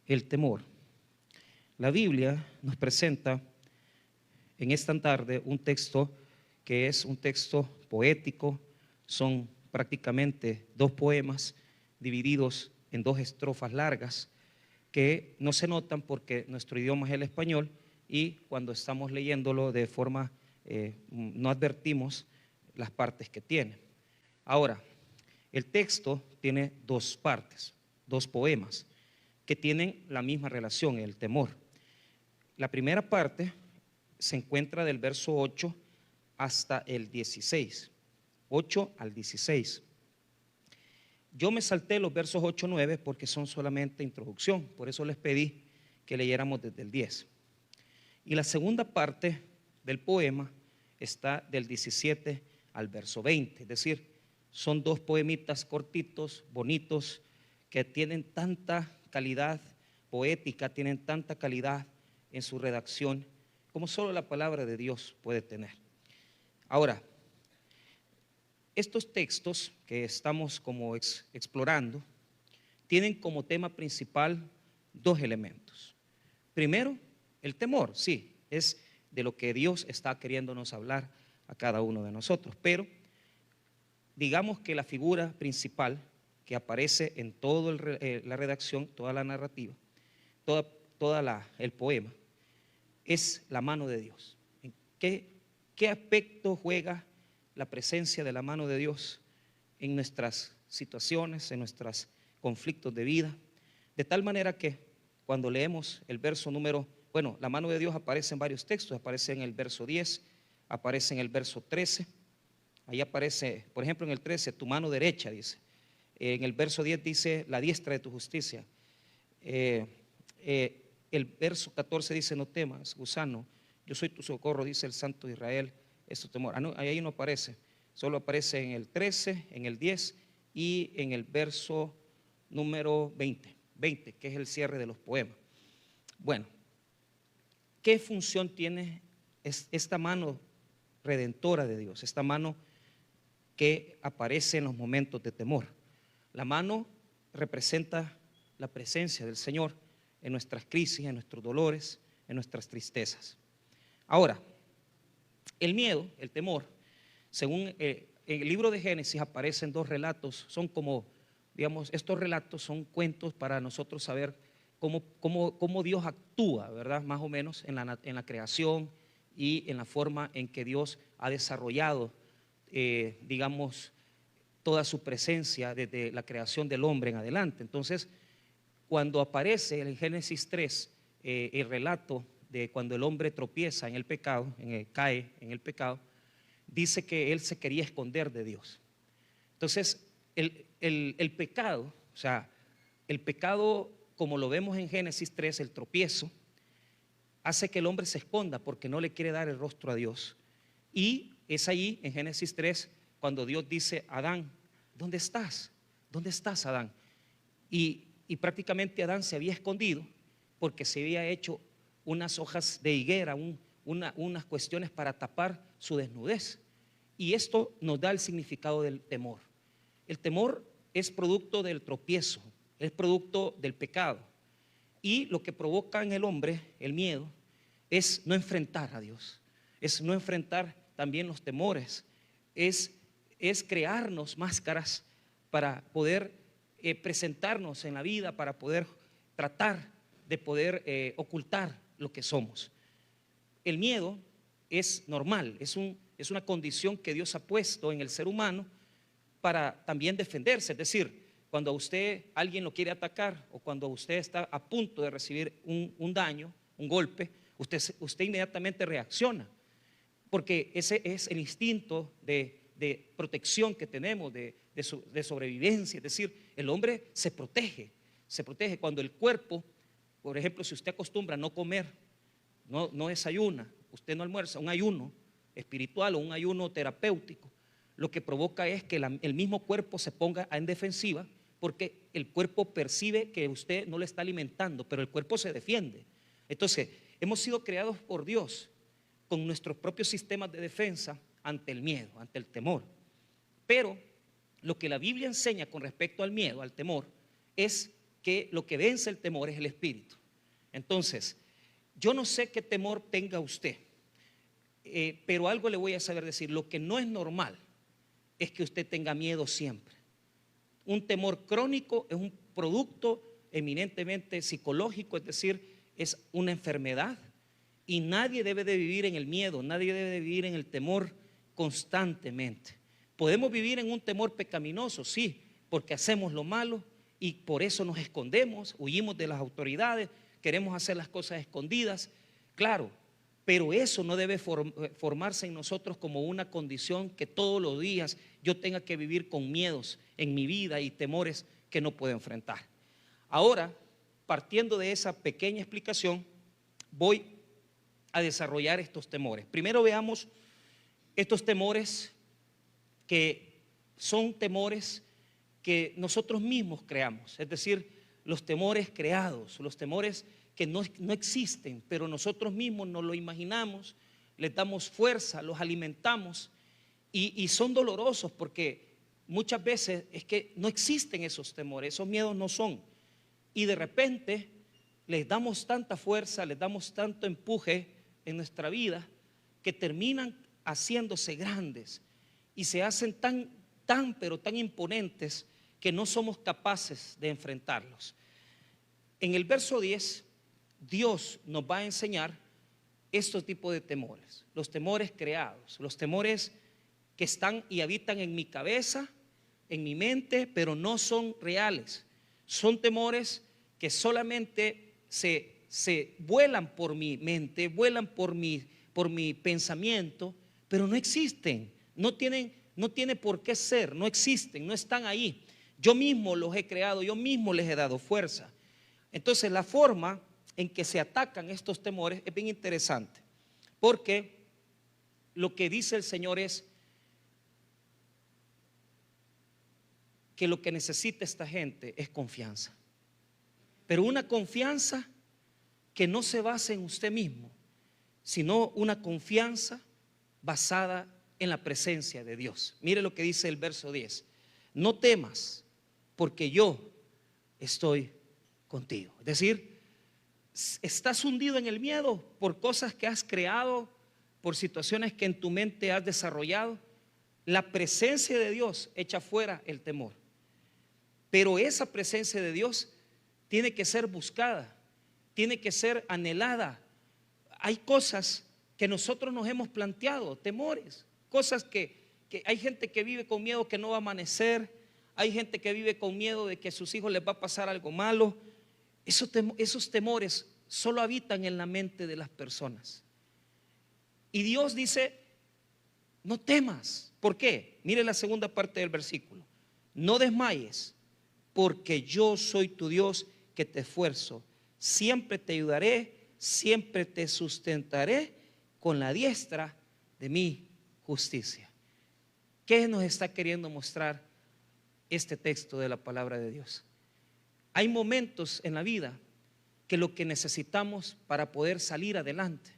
el temor. La Biblia nos presenta en esta tarde un texto que es un texto poético. Son prácticamente dos poemas divididos en dos estrofas largas que no se notan porque nuestro idioma es el español y cuando estamos leyéndolo de forma no advertimos las partes que tiene. Ahora, el texto tiene dos partes, dos poemas que tienen la misma relación, el temor. La primera parte se encuentra del verso 8 hasta el 16, 8 al 16. Yo me salté los versos 8 y 9 porque son solamente introducción, por eso les pedí que leyéramos desde el 10. Y la segunda parte del poema está del 17 al verso 20, es decir, son dos poemitas cortitos, bonitos, que tienen tanta calidad poética, tienen tanta calidad en su redacción, como solo la palabra de Dios puede tener. Ahora, estos textos que estamos como explorando tienen como tema principal dos elementos. Primero, el temor, sí, es de lo que Dios está queriéndonos hablar a cada uno de nosotros, pero digamos que la figura principal que aparece en toda la redacción, toda la narrativa, el poema, es la mano de Dios. ¿En qué aspecto juega la presencia de la mano de Dios en nuestras situaciones, en nuestros conflictos de vida? De tal manera que cuando leemos el verso la mano de Dios aparece en varios textos, aparece en el verso 10, aparece en el verso 13, ahí aparece, por ejemplo, en el 13, tu mano derecha, dice. En el verso 10 dice, la diestra de tu justicia. El verso 14 dice, no temas, gusano, yo soy tu socorro, dice el Santo de Israel, es tu temor. No, ahí no aparece, solo aparece en el 13, en el 10 y en el verso número 20, que es el cierre de los poemas. Bueno, ¿qué función tiene esta mano redentora de Dios? Esta mano que aparece en los momentos de temor. La mano representa la presencia del Señor en nuestras crisis, en nuestros dolores, en nuestras tristezas. Ahora, el miedo, el temor, según el libro de Génesis aparecen dos relatos, son como, digamos, estos relatos son cuentos para nosotros saber cómo Dios actúa, ¿verdad? Más o menos en la creación y en la forma en que Dios ha desarrollado, digamos, toda su presencia desde la creación del hombre en adelante. Entonces, cuando aparece en Génesis 3 el relato de cuando el hombre tropieza en el pecado, cae en el pecado, dice que él se quería esconder de Dios. Entonces, el pecado, o sea, el pecado como lo vemos en Génesis 3, el tropiezo, hace que el hombre se esconda porque no le quiere dar el rostro a Dios. Y es allí en Génesis 3 cuando Dios dice, Adán, ¿dónde estás? ¿Dónde estás, Adán? Y prácticamente Adán se había escondido porque se había hecho unas hojas de higuera, unas cuestiones para tapar su desnudez. Y esto nos da el significado del temor. El temor es producto del tropiezo, es producto del pecado. Y lo que provoca en el hombre el miedo es no enfrentar a Dios, es no enfrentar también los temores, es crearnos máscaras para poder presentarnos en la vida, para poder tratar de poder ocultar lo que somos. El miedo es normal, es una condición que Dios ha puesto en el ser humano para también defenderse. Es decir, cuando alguien lo quiere atacar o cuando usted está a punto de recibir un daño, un golpe, usted inmediatamente reacciona, porque ese es el instinto de protección que tenemos, de sobrevivencia. Es decir, el hombre se protege cuando el cuerpo, por ejemplo, si usted acostumbra a no comer, no desayuna, usted no almuerza, un ayuno espiritual o un ayuno terapéutico, lo que provoca es que el mismo cuerpo se ponga en defensiva, porque el cuerpo percibe que usted no le está alimentando, pero el cuerpo se defiende. Entonces, hemos sido creados por Dios con nuestros propios sistemas de defensa ante el miedo, ante el temor. Pero lo que la Biblia enseña con respecto al miedo, al temor, es que lo que vence el temor es el espíritu. Entonces, yo no sé qué temor tenga usted, pero algo le voy a saber decir. Lo que no es normal es que usted tenga miedo siempre. Un temor crónico es un producto eminentemente psicológico, es decir, es una enfermedad, y nadie debe de vivir en el miedo, nadie debe de vivir en el temor constantemente. Podemos vivir en un temor pecaminoso, sí, porque hacemos lo malo y por eso nos escondemos, huimos de las autoridades, queremos hacer las cosas escondidas, claro, pero eso no debe formarse en nosotros como una condición que todos los días yo tenga que vivir con miedos en mi vida y temores que no puedo enfrentar. Ahora, partiendo de esa pequeña explicación, voy a desarrollar estos temores. Primero veamos estos temores que son temores que nosotros mismos creamos, es decir, los temores creados, los temores que no existen, pero nosotros mismos nos lo imaginamos, les damos fuerza, los alimentamos y son dolorosos porque muchas veces es que no existen esos temores, esos miedos no son, y de repente les damos tanta fuerza, les damos tanto empuje en nuestra vida que terminan haciéndose grandes y se hacen pero tan imponentes que no somos capaces de enfrentarlos. En el verso 10, Dios nos va a enseñar estos tipos de temores, los temores creados, los temores que están y habitan en mi cabeza, en mi mente, pero no son reales. Son temores que solamente se vuelan por mi mente, vuelan por mi pensamiento, pero no existen, no tiene por qué ser, no existen, no están ahí. Yo mismo los he creado, yo mismo les he dado fuerza. Entonces la forma en que se atacan estos temores es bien interesante, porque lo que dice el Señor es que lo que necesita esta gente es confianza, pero una confianza que no se base en usted mismo, sino una confianza basada en la presencia de Dios. Mire lo que dice el verso 10: no temas, porque yo estoy contigo. Es decir, estás hundido en el miedo por cosas que has creado, por situaciones que en tu mente has desarrollado. La presencia de Dios echa fuera el temor, pero esa presencia de Dios tiene que ser buscada, tiene que ser anhelada. Hay cosas que nosotros nos hemos planteado, temores, cosas que hay gente que vive con miedo que no va a amanecer, hay gente que vive con miedo de que a sus hijos les va a pasar algo malo. Esos temores solo habitan en la mente de las personas. Y Dios dice: no temas. ¿Por qué? Mire la segunda parte del versículo: no desmayes, porque yo soy tu Dios que te esfuerzo, siempre te ayudaré, siempre te sustentaré con la diestra de mi justicia. ¿Qué nos está queriendo mostrar este texto de la palabra de Dios? Hay momentos en la vida que lo que necesitamos para poder salir adelante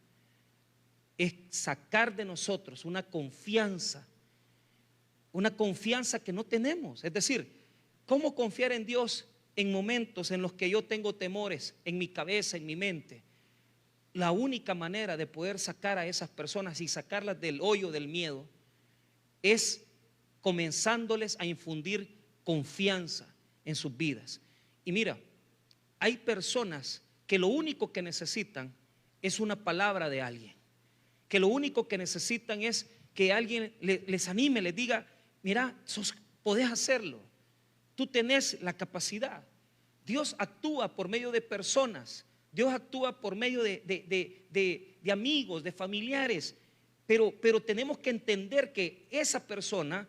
es sacar de nosotros una confianza que no tenemos. Es decir, ¿cómo confiar en Dios en momentos en los que yo tengo temores en mi cabeza, en mi mente? La única manera de poder sacar a esas personas y sacarlas del hoyo del miedo es comenzándoles a infundir confianza en sus vidas. Y mira, hay personas que lo único que necesitan es una palabra de alguien, que lo único que necesitan es que alguien les anime, les diga: mira, podés hacerlo, tú tenés la capacidad. Dios actúa por medio de personas, Dios actúa por medio de amigos, de familiares, pero tenemos que entender que esa persona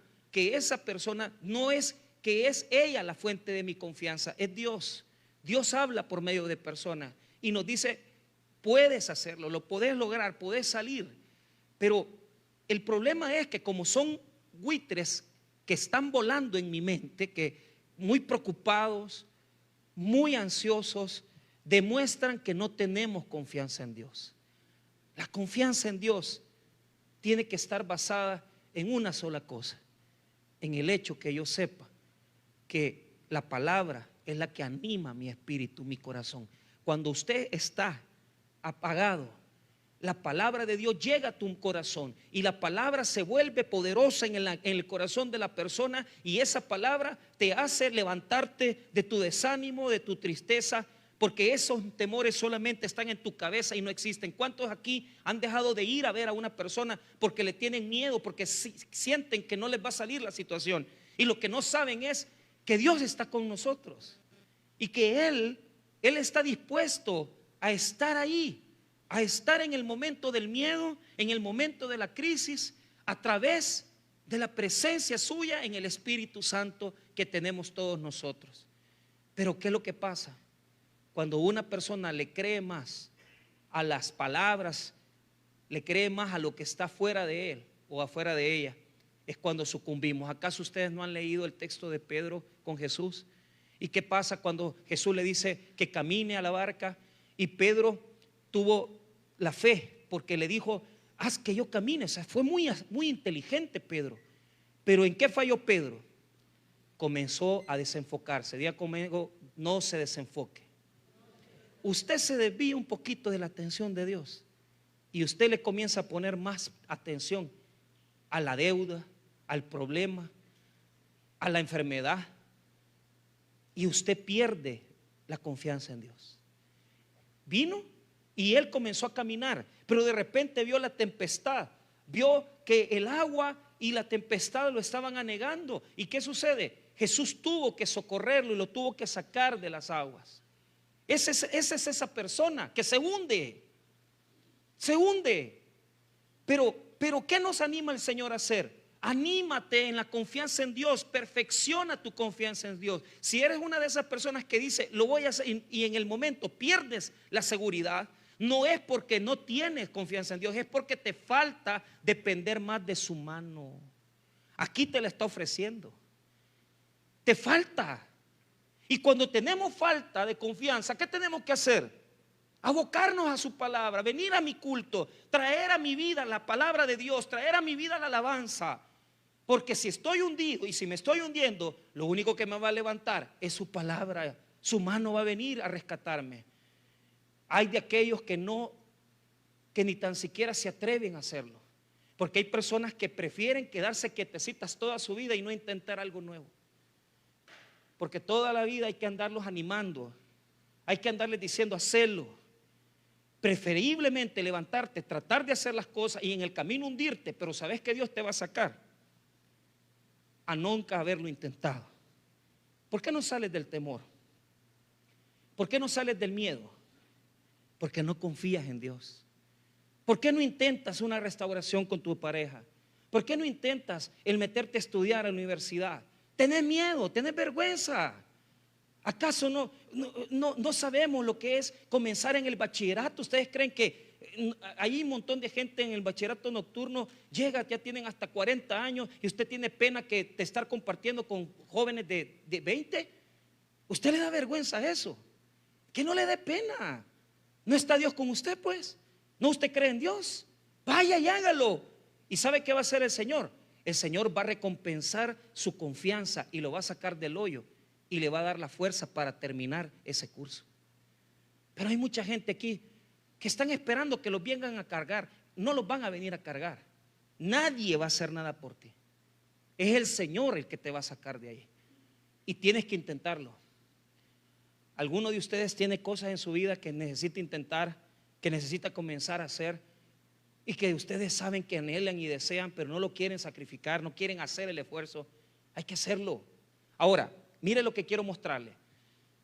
no es que es ella la fuente de mi confianza, es Dios. Dios habla por medio de personas y nos dice: puedes hacerlo, lo podés lograr, podés salir. Pero el problema es que como son buitres que están volando en mi mente, que muy preocupados, muy ansiosos, demuestran que no tenemos confianza en Dios. La confianza en Dios tiene que estar basada en una sola cosa: en el hecho que yo sepa que la palabra es la que anima mi espíritu, mi corazón. Cuando usted está apagado, la palabra de Dios llega a tu corazón y la palabra se vuelve poderosa en el corazón de la persona, y esa palabra te hace levantarte de tu desánimo, de tu tristeza, porque esos temores solamente están en tu cabeza y no existen. ¿Cuántos aquí han dejado de ir a ver a una persona porque le tienen miedo, porque sienten que no les va a salir la situación? Y lo que no saben es que Dios está con nosotros y que Él está dispuesto a estar ahí, a estar en el momento del miedo, en el momento de la crisis, a través de la presencia suya en el Espíritu Santo que tenemos todos nosotros. Pero ¿qué es lo que pasa? Cuando una persona le cree más a las palabras, le cree más a lo que está fuera de él o afuera de ella, es cuando sucumbimos. ¿Acaso ustedes no han leído el texto de Pedro con Jesús? ¿Y qué pasa cuando Jesús le dice que camine a la barca? Y Pedro tuvo la fe porque le dijo: haz que yo camine. O sea, fue muy inteligente Pedro. Pero ¿en qué falló Pedro? Comenzó a desenfocarse. Diga conmigo: no se desenfoque. Usted se desvía un poquito de la atención de Dios y usted le comienza a poner más atención a la deuda, al problema, a la enfermedad, y usted pierde la confianza en Dios. Vino y él comenzó a caminar, pero de repente vio la tempestad, vio que el agua y la tempestad lo estaban anegando. ¿Y qué sucede? Jesús tuvo que socorrerlo y lo tuvo que sacar de las aguas. Esa es esa persona que se hunde. Se hunde. Pero ¿qué nos anima el Señor a hacer? Anímate en la confianza en Dios. Perfecciona tu confianza en Dios. Si eres una de esas personas que dice lo voy a hacer y en el momento pierdes la seguridad, no es porque no tienes confianza en Dios, es porque te falta depender más de su mano. Aquí te la está ofreciendo. Te falta. Y cuando tenemos falta de confianza, ¿qué tenemos que hacer? Abocarnos a su palabra, venir a mi culto, traer a mi vida la palabra de Dios, traer a mi vida la alabanza. Porque si estoy hundido y si me estoy hundiendo, lo único que me va a levantar es su palabra. Su mano va a venir a rescatarme. Hay de aquellos que ni tan siquiera se atreven a hacerlo. Porque hay personas que prefieren quedarse quietecitas toda su vida y no intentar algo nuevo. Porque toda la vida hay que andarlos animando, hay que andarles diciendo hacerlo. Preferiblemente levantarte, tratar de hacer las cosas y en el camino hundirte, pero sabes que Dios te va a sacar, a nunca haberlo intentado. ¿Por qué no sales del temor? ¿Por qué no sales del miedo? Porque no confías en Dios. ¿Por qué no intentas una restauración con tu pareja? ¿Por qué no intentas el meterte a estudiar a la universidad? Tenés miedo, tenés vergüenza. ¿Acaso no sabemos lo que es comenzar en el bachillerato? ¿Ustedes creen que hay un montón de gente en el bachillerato nocturno? Llega, ya tienen hasta 40 años y usted tiene pena de estar compartiendo con jóvenes de 20. ¿Usted le da vergüenza a eso? Que no le dé pena. ¿No está Dios con usted pues? ¿No usted cree en Dios? Vaya y hágalo. ¿Y sabe qué va a hacer el Señor? El Señor va a recompensar su confianza y lo va a sacar del hoyo y le va a dar la fuerza para terminar ese curso. Pero hay mucha gente aquí que están esperando que los vengan a cargar. No los van a venir a cargar. Nadie va a hacer nada por ti. Es el Señor el que te va a sacar de ahí. Y tienes que intentarlo. ¿Alguno de ustedes tiene cosas en su vida que necesita intentar, que necesita comenzar a hacer? Y que ustedes saben que anhelan y desean, pero no lo quieren sacrificar, no quieren hacer el esfuerzo. Hay que hacerlo. Ahora, mire lo que quiero mostrarle.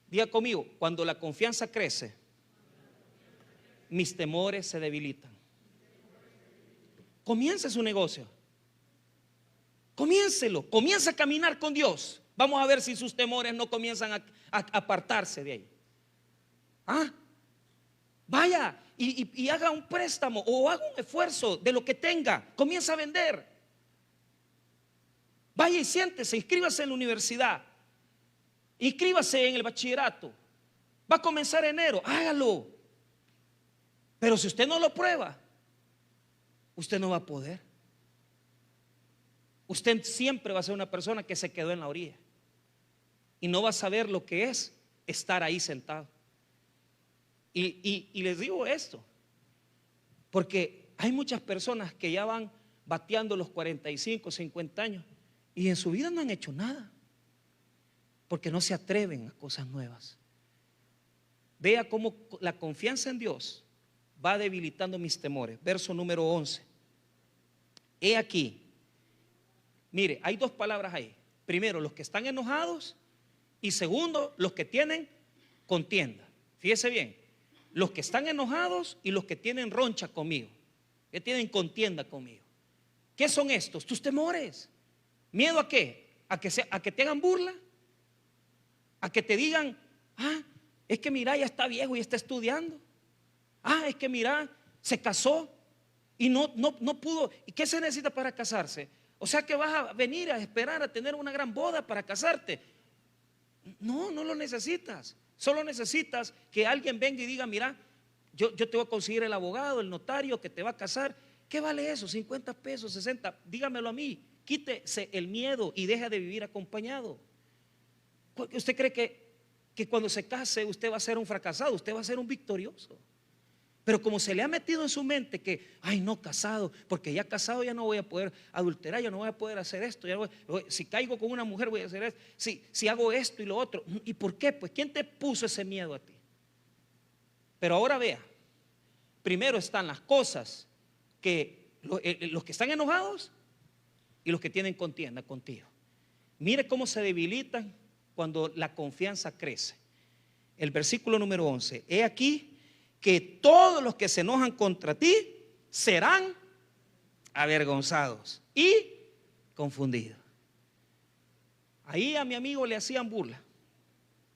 Diga conmigo: cuando la confianza crece, mis temores se debilitan. Comience su negocio. Comiéncelo. Comienza a caminar con Dios. Vamos a ver si sus temores no comienzan a apartarse de ahí. Vaya y haga un préstamo o haga un esfuerzo de lo que tenga. Comienza a vender. Vaya y siéntese, inscríbase en la universidad, inscríbase en el bachillerato. Va a comenzar enero, hágalo. Pero si usted no lo prueba, usted no va a poder. Usted siempre va a ser una persona que se quedó en la orilla. y no va a saber lo que es estar ahí sentado. Y les digo esto, porque hay muchas personas que ya van bateando los 45, 50 años y en su vida no han hecho nada, porque no se atreven a cosas nuevas. Vea cómo la confianza en Dios va debilitando mis temores. Verso número 11. He aquí, mire, hay dos palabras ahí. Primero, los que están enojados, y segundo, los que tienen contienda. Fíjese bien, los que están enojados y los que tienen roncha conmigo, que tienen contienda conmigo. ¿Qué son estos? Tus temores. ¿Miedo a qué? ¿A que te hagan burla? ¿A que te digan, es que mira, ya está viejo y está estudiando? Es que mira, se casó y no pudo. ¿Y qué se necesita para casarse? O sea que vas a venir a esperar a tener una gran boda para casarte. No lo necesitas. Solo necesitas que alguien venga y diga, mira, yo te voy a conseguir el abogado, el notario que te va a casar. ¿Qué vale eso? 50 pesos, 60, dígamelo a mí. Quítese el miedo y deja de vivir acompañado. ¿Usted cree que cuando se case usted va a ser un fracasado? Usted va a ser un victorioso. Pero como se le ha metido en su mente que, no, casado, porque ya casado ya no voy a poder adulterar, ya no voy a poder hacer esto, si caigo con una mujer voy a hacer esto, si hago esto y lo otro. ¿Y por qué? Pues ¿quién te puso ese miedo a ti? Pero ahora vea, primero están las cosas que los que están enojados y los que tienen contienda contigo. Mire cómo se debilitan cuando la confianza crece. El versículo número 11. He aquí que todos los que se enojan contra ti serán avergonzados y confundidos. Ahí a mi amigo le hacían burla.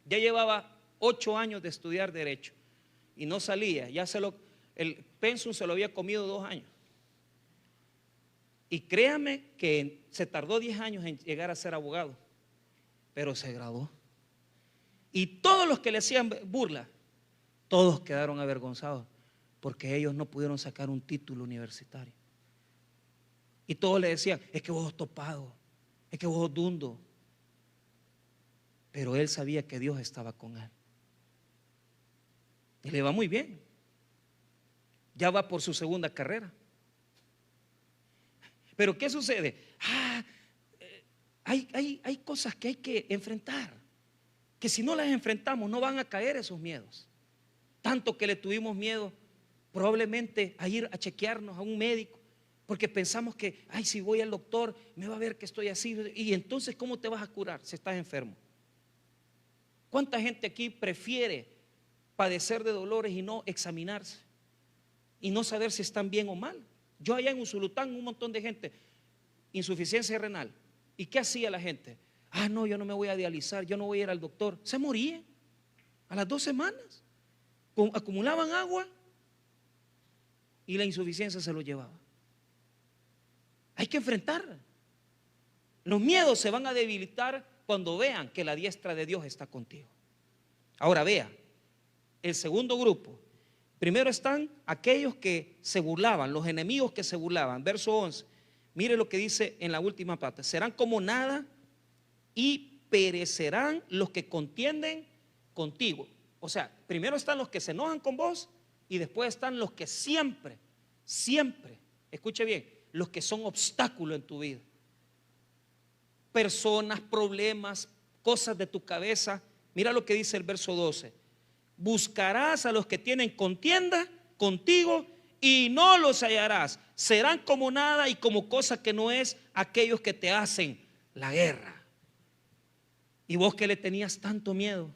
Ya llevaba 8 años de estudiar derecho y no salía. El pensum se lo había comido 2 años. Y créame que se tardó 10 años en llegar a ser abogado, pero se graduó. Y todos los que le hacían burla, todos quedaron avergonzados porque ellos no pudieron sacar un título universitario. Y todos le decían, es que vos sos topado, es que vos sos dundo. Pero él sabía que Dios estaba con él. Y le va muy bien. Ya va por su segunda carrera. Pero ¿qué sucede? Hay cosas que hay que enfrentar, que si no las enfrentamos no van a caer esos miedos. Tanto que le tuvimos miedo probablemente a ir a chequearnos a un médico, porque pensamos que, si voy al doctor me va a ver que estoy así. Y entonces ¿cómo te vas a curar si estás enfermo? ¿Cuánta gente aquí prefiere padecer de dolores y no examinarse y no saber si están bien o mal? Yo allá en Usulután, un montón de gente, insuficiencia renal. ¿Y qué hacía la gente? No, yo no me voy a dializar, yo no voy a ir al doctor. Se morían a las 2 semanas. Acumulaban agua y la insuficiencia se lo llevaba. Hay que enfrentarla. Los miedos se van a debilitar cuando vean que la diestra de Dios está contigo. Ahora vea, el segundo grupo. Primero están aquellos que se burlaban, los enemigos que se burlaban. Verso 11. Mire lo que dice en la última parte. Serán como nada y perecerán los que contienden contigo. O sea, primero están los que se enojan con vos y después están los que siempre, escuche bien, los que son obstáculos en tu vida. Personas, problemas, cosas de tu cabeza. Mira lo que dice el verso 12. Buscarás a los que tienen contienda contigo y no los hallarás. Serán como nada y como cosa que no es aquellos que te hacen la guerra. Y vos que le tenías tanto miedo,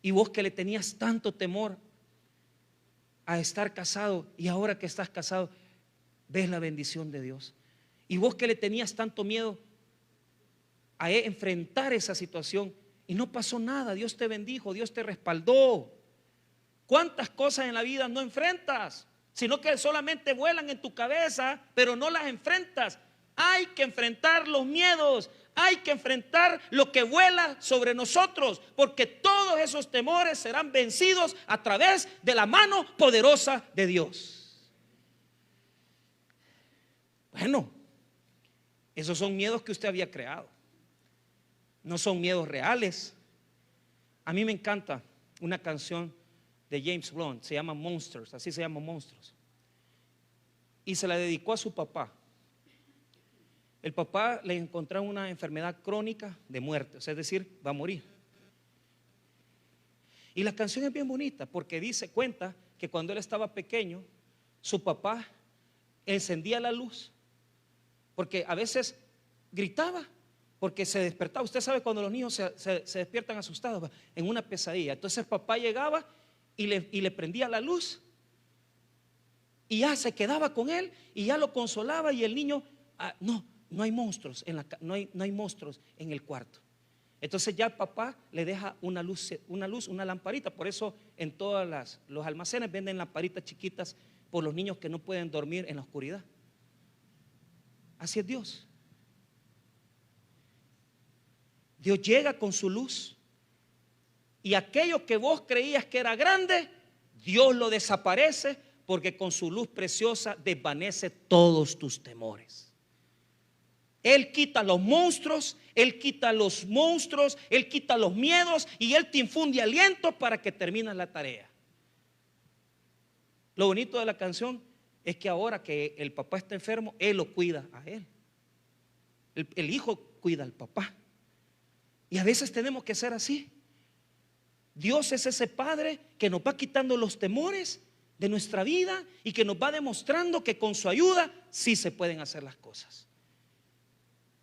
y vos que le tenías tanto temor a estar casado, y ahora que estás casado ves la bendición de Dios. Y vos que le tenías tanto miedo a enfrentar esa situación y no pasó nada, Dios te bendijo, Dios te respaldó. ¿Cuántas cosas en la vida no enfrentas? Sino que solamente vuelan en tu cabeza, pero no las enfrentas. Hay que enfrentar los miedos, hay que enfrentar lo que vuela sobre nosotros, porque todos esos temores serán vencidos a través de la mano poderosa de Dios. Bueno, esos son miedos que usted había creado. no son miedos reales. A mí me encanta una canción de James Blunt, se llama Monsters, así se llama, Monstruos, y se la dedicó a su papá. El papá le encontró una enfermedad crónica de muerte, o sea, es decir, va a morir. Y la canción es bien bonita porque cuenta que cuando él estaba pequeño, su papá encendía la luz, porque a veces gritaba, porque se despertaba. Usted sabe cuando los niños se despiertan asustados en una pesadilla. Entonces el papá llegaba y le prendía la luz, y ya se quedaba con él y ya lo consolaba, y el niño, no hay monstruos no hay monstruos en el cuarto. Entonces ya el papá le deja una luz, una lamparita. Por eso en todos los almacenes venden lamparitas chiquitas por los niños que no pueden dormir en la oscuridad. Así es Dios. Dios llega con su luz, y aquello que vos creías que era grande, Dios lo desaparece, porque con su luz preciosa desvanece todos tus temores. Él quita los monstruos, Él quita los monstruos, Él quita los miedos, y Él te infunde aliento para que termines la tarea. Lo bonito de la canción es que ahora que el papá está enfermo, Él lo cuida a él. El hijo cuida al papá. Y a veces tenemos que ser así. Dios es ese Padre que nos va quitando los temores de nuestra vida y que nos va demostrando que con su ayuda sí se pueden hacer las cosas.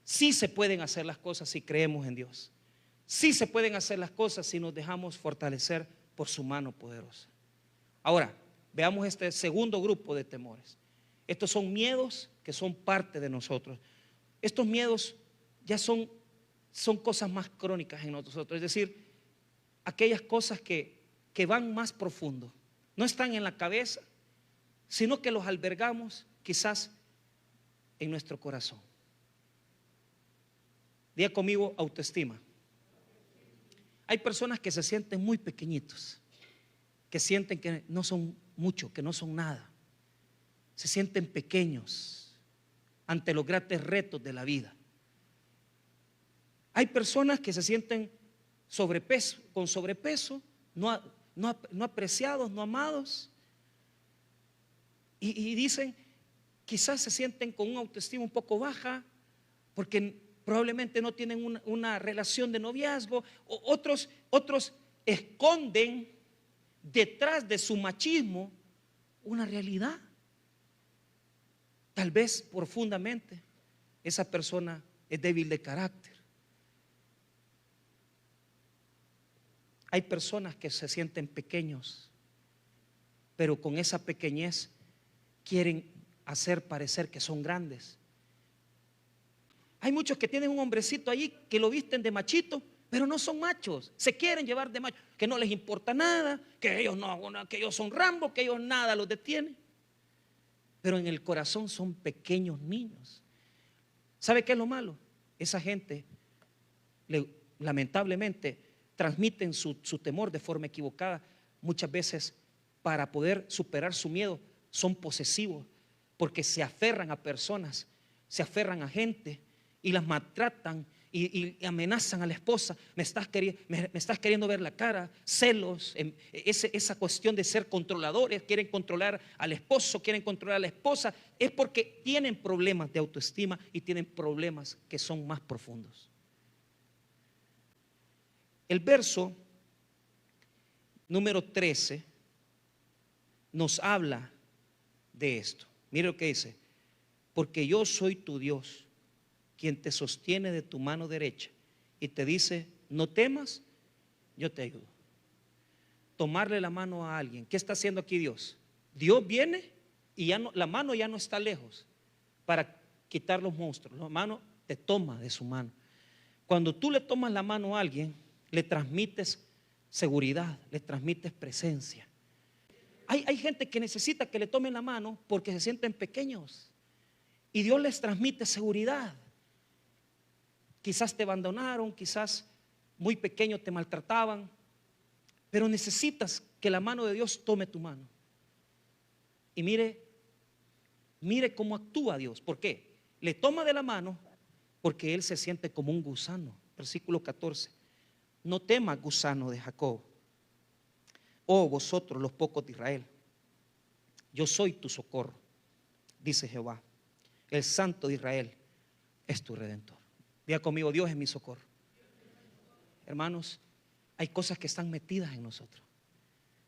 Sí se pueden hacer las cosas si creemos en Dios. Sí se pueden hacer las cosas si nos dejamos fortalecer por su mano poderosa. Ahora, veamos este segundo grupo de temores. Estos son miedos que son parte de nosotros. Estos miedos ya son cosas más crónicas en nosotros, es decir, aquellas cosas que van más profundo. No están en la cabeza, sino que los albergamos quizás en nuestro corazón. Diga conmigo: autoestima. Hay personas que se sienten muy pequeñitos, que sienten que no son mucho, que no son nada. Se sienten pequeños ante los grandes retos de la vida. Hay personas que se sienten con sobrepeso, no apreciados, no amados, y dicen, quizás se sienten con una autoestima un poco baja porque probablemente no tienen una relación de noviazgo. Otros esconden detrás de su machismo una realidad. Tal vez profundamente esa persona es débil de carácter. Hay personas que se sienten pequeños, pero con esa pequeñez quieren hacer parecer que son grandes. Hay muchos que tienen un hombrecito ahí que lo visten de machito, pero no son machos, se quieren llevar de macho, que no les importa nada, que ellos son Rambo, que ellos nada los detiene, pero en el corazón son pequeños niños. ¿Sabe qué es lo malo? Esa gente lamentablemente transmiten su temor de forma equivocada. Muchas veces, para poder superar su miedo, son posesivos, porque se aferran a personas, se aferran a gente y las maltratan y amenazan a la esposa. Me estás queriendo ver la cara, celos, esa cuestión de ser controladores. Quieren controlar al esposo, quieren controlar a la esposa. Es porque tienen problemas de autoestima y tienen problemas que son más profundos. El verso número 13 nos habla de esto. Mire lo que dice: porque yo soy tu Dios, quien te sostiene de tu mano derecha y te dice, no temas, yo te ayudo. Tomarle la mano a alguien. ¿Qué está haciendo aquí Dios? Dios viene y la mano ya no está lejos para quitar los monstruos. La mano te toma de su mano. Cuando tú le tomas la mano a alguien, le transmites seguridad, le transmites presencia. Hay gente que necesita que le tomen la mano porque se sienten pequeños y Dios les transmite seguridad. Quizás te abandonaron, quizás muy pequeño te maltrataban, pero necesitas que la mano de Dios tome tu mano. Y mire cómo actúa Dios. ¿Por qué? Le toma de la mano porque Él se siente como un gusano versículo 14. No temas, gusano de Jacob, oh vosotros los pocos de Israel. Yo soy tu socorro, dice Jehová. El Santo de Israel es tu Redentor. Diga conmigo: Dios es mi socorro. Hermanos, hay cosas que están metidas en nosotros.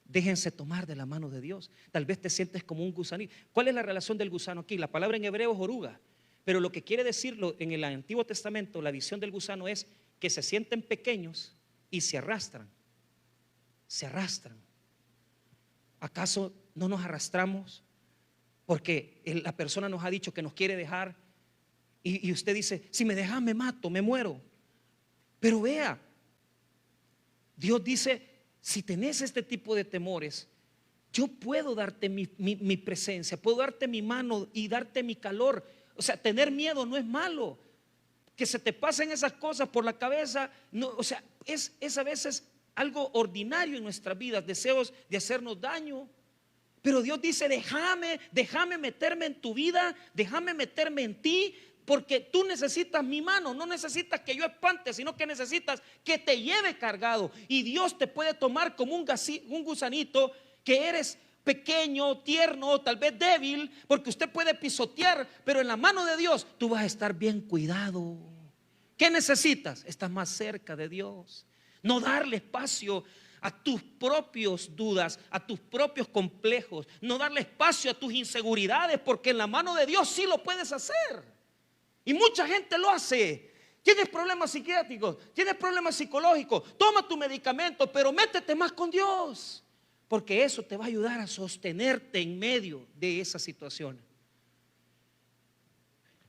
Déjense tomar de la mano de Dios. Tal vez te sientes como un gusanito. ¿Cuál es la relación del gusano aquí? La palabra en hebreo es oruga, pero lo que quiere decirlo en el Antiguo Testamento, la visión del gusano es que se sienten pequeños y se arrastran. Se arrastran. ¿Acaso no nos arrastramos porque la persona nos ha dicho que nos quiere dejar? Y usted dice: si me dejas me mato, me muero. Pero vea, Dios dice: si tenés este tipo de temores, yo puedo darte mi presencia, puedo darte mi mano y darte mi calor. O sea, tener miedo no es malo. Que se te pasen esas cosas por la cabeza, no, o sea, es a veces algo ordinario en nuestras vidas, deseos de hacernos daño. Pero Dios dice: déjame meterme en tu vida, déjame meterme en ti, porque tú necesitas mi mano. No necesitas que yo espante, sino que necesitas que te lleve cargado. Y Dios te puede tomar como un gusanito, que eres pequeño, tierno, tal vez débil, porque usted puede pisotear, pero en la mano de Dios tú vas a estar bien cuidado. ¿Qué necesitas? Estás más cerca de Dios. No darle espacio a tus propios dudas, a tus propios complejos. No darle espacio a tus inseguridades, porque en la mano de Dios sí lo puedes hacer. Y mucha gente lo hace. Tienes problemas psiquiátricos, tienes problemas psicológicos, toma tu medicamento, pero métete más con Dios, porque eso te va a ayudar a sostenerte en medio de esa situación.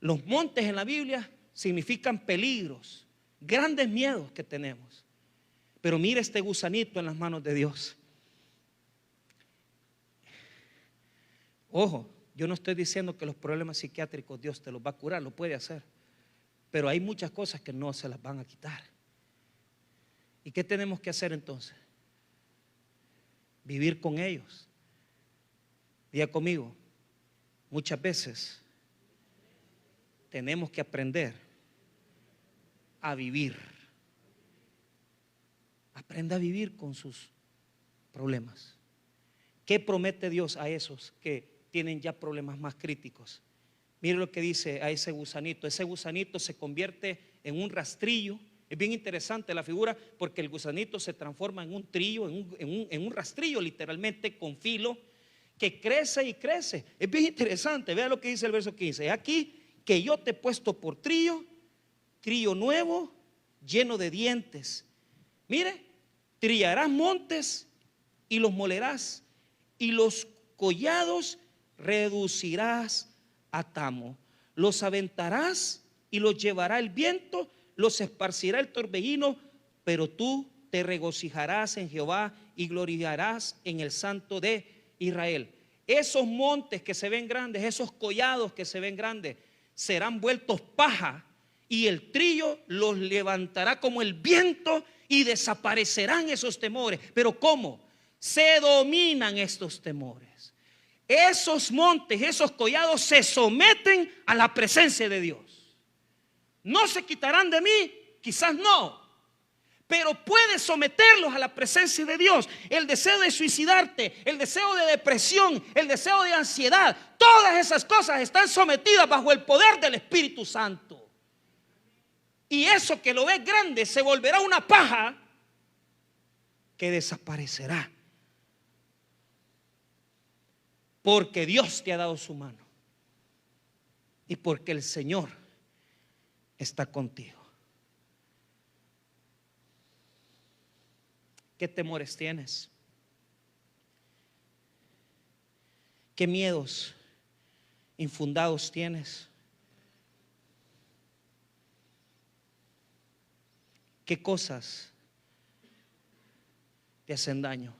Los montes en la Biblia significan peligros, grandes miedos que tenemos. Pero mira este gusanito en las manos de Dios. Ojo, yo no estoy diciendo que los problemas psiquiátricos Dios te los va a curar, lo puede hacer. Pero hay muchas cosas que no se las van a quitar. ¿Y qué tenemos que hacer entonces? Vivir con ellos. Diga conmigo: muchas veces tenemos que aprender a vivir. Aprenda a vivir con sus problemas. ¿Qué promete Dios a esos que tienen ya problemas más críticos? Mire lo que dice a ese gusanito. Ese gusanito se convierte en un rastrillo. Es bien interesante la figura, porque el gusanito se transforma en un trillo, en un rastrillo literalmente, con filo, que crece y crece. Es bien interesante. Vea lo que dice el verso 15. Aquí que yo te he puesto por trillo, trillo nuevo, lleno de dientes. Mire, trillarás montes y los molerás, y los collados reducirás a tamo. Los aventarás y los llevará el viento, los esparcirá el torbellino, pero tú te regocijarás en Jehová y gloriarás en el Santo de Israel. Esos montes que se ven grandes, esos collados que se ven grandes, serán vueltos paja, y el trillo los levantará como el viento, y desaparecerán esos temores. Pero ¿cómo? Se dominan estos temores. Esos montes, esos collados se someten a la presencia de Dios. No se quitarán de mí, quizás no, pero puedes someterlos a la presencia de Dios. El deseo de suicidarte, el deseo de depresión, el deseo de ansiedad, todas esas cosas están sometidas bajo el poder del Espíritu Santo. Y eso que lo ves grande se volverá una paja que desaparecerá, porque Dios te ha dado su mano y porque el Señor está contigo. ¿Qué temores tienes? ¿Qué miedos infundados tienes? ¿Qué cosas te hacen daño?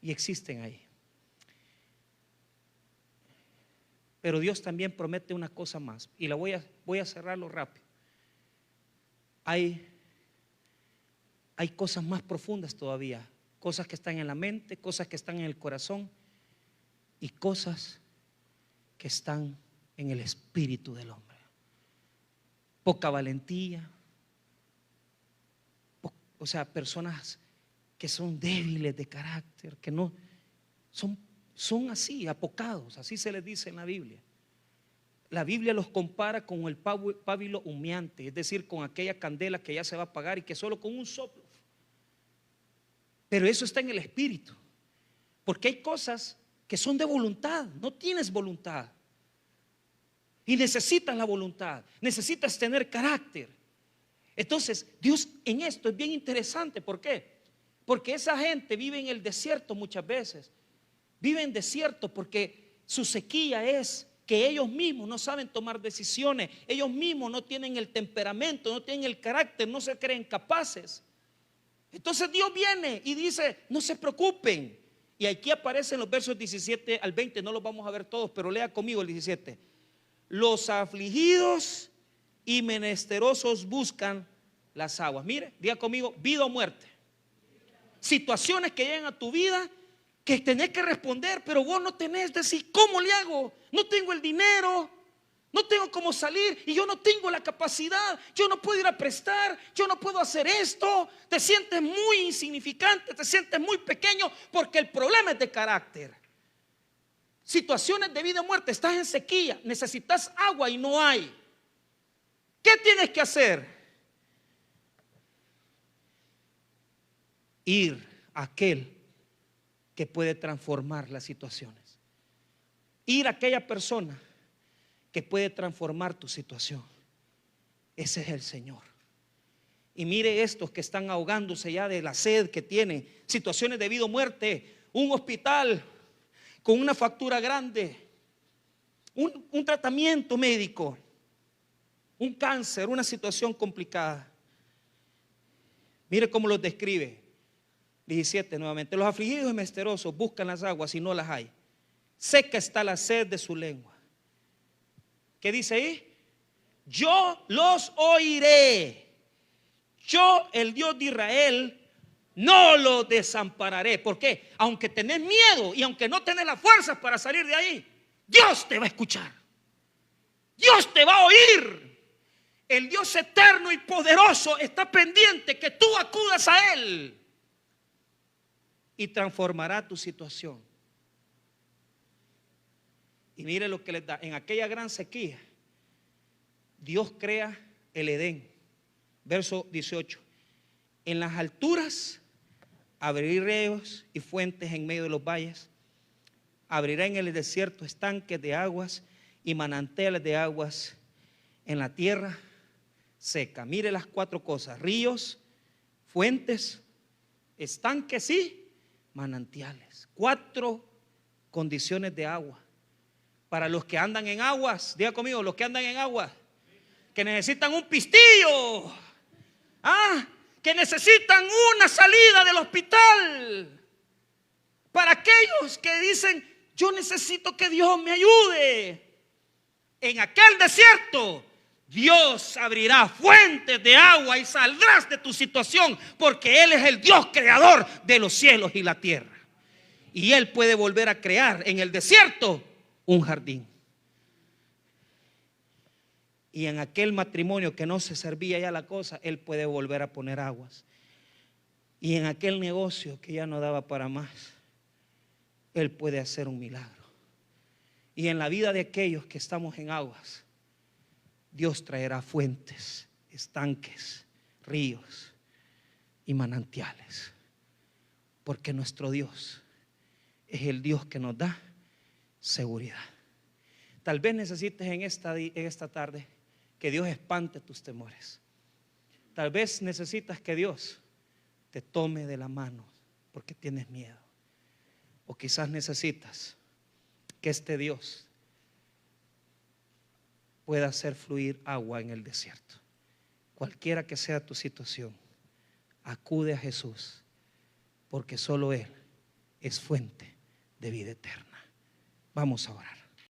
Y existen ahí. Pero Dios también promete una cosa más, y la voy a cerrarlo rápido. Hay cosas más profundas todavía, cosas que están en la mente, cosas que están en el corazón y cosas que están en el espíritu del hombre. poca valentía, o sea, personas que son débiles de carácter, que no son así, apocados, así se les dice en la Biblia. La Biblia los compara con el pábilo humeante, es decir, con aquella candela que ya se va a apagar y que solo con un soplo. Pero eso está en el espíritu, porque hay cosas que son de voluntad. No tienes voluntad y necesitas la voluntad, necesitas tener carácter. Entonces Dios en esto es bien interesante. ¿Por qué? Porque esa gente vive en el desierto muchas veces. Vive en desierto porque su sequía es que ellos mismos no saben tomar decisiones, ellos mismos no tienen el temperamento, no tienen el carácter, no se creen capaces. Entonces Dios viene y dice: no se preocupen. Y aquí aparecen los versos 17 al 20, no los vamos a ver todos, pero lea conmigo el 17. Los afligidos y menesterosos buscan las aguas. Mire, diga conmigo: vida o muerte. Situaciones que llegan a tu vida que tenés que responder, pero vos no tenés decir: ¿cómo le hago? No tengo el dinero, no tengo cómo salir y yo no tengo la capacidad, yo no puedo ir a prestar, yo no puedo hacer esto. Te sientes muy insignificante, te sientes muy pequeño porque el problema es de carácter. Situaciones de vida o muerte, estás en sequía, necesitas agua y no hay. ¿Qué tienes que hacer? Ir a aquel que puede transformar las situaciones. Ir a aquella persona que puede transformar tu situación. Ese es el Señor. Y mire estos que están ahogándose ya de la sed que tienen, situaciones de vida o muerte, un hospital con una factura grande, un tratamiento médico, un cáncer, una situación complicada. Mire cómo los describe. 17 nuevamente. Los afligidos y menesterosos buscan las aguas y no las hay. Seca está la sed de su lengua. ¿Qué dice ahí? Yo los oiré. Yo, el Dios de Israel, no los desampararé. ¿Por qué? Aunque tenés miedo y aunque no tenés las fuerzas para salir de ahí, Dios te va a escuchar. Dios te va a oír. El Dios eterno y poderoso está pendiente que tú acudas a Él y transformará tu situación. Y mire lo que les da. En aquella gran sequía, Dios crea el Edén. Verso 18. En las alturas abriré ríos y fuentes en medio de los valles. Abrirá en el desierto estanques de aguas y manantiales de aguas en la tierra seca. Mire las 4 cosas: ríos, fuentes, estanques y manantiales. 4 condiciones de agua. Para los que andan en aguas, diga conmigo, los que andan en aguas, que necesitan un pistillo, que necesitan una salida del hospital. Para aquellos que dicen: yo necesito que Dios me ayude. En aquel desierto Dios abrirá fuentes de agua y saldrás de tu situación, porque Él es el Dios creador de los cielos y la tierra. Y Él puede volver a crear en el desierto un jardín. Y en aquel matrimonio que no se servía ya la cosa, Él puede volver a poner aguas. Y en aquel negocio que ya no daba para más, Él puede hacer un milagro. Y en la vida de aquellos que estamos en aguas, Dios traerá fuentes, estanques, ríos y manantiales. Porque nuestro Dios es el Dios que nos da seguridad. Tal vez necesites en esta tarde que Dios espante tus temores. Tal vez necesitas que Dios te tome de la mano porque tienes miedo. O quizás necesitas que este Dios pueda hacer fluir agua en el desierto. Cualquiera que sea tu situación, acude a Jesús, porque solo Él es fuente de vida eterna. Vamos a orar.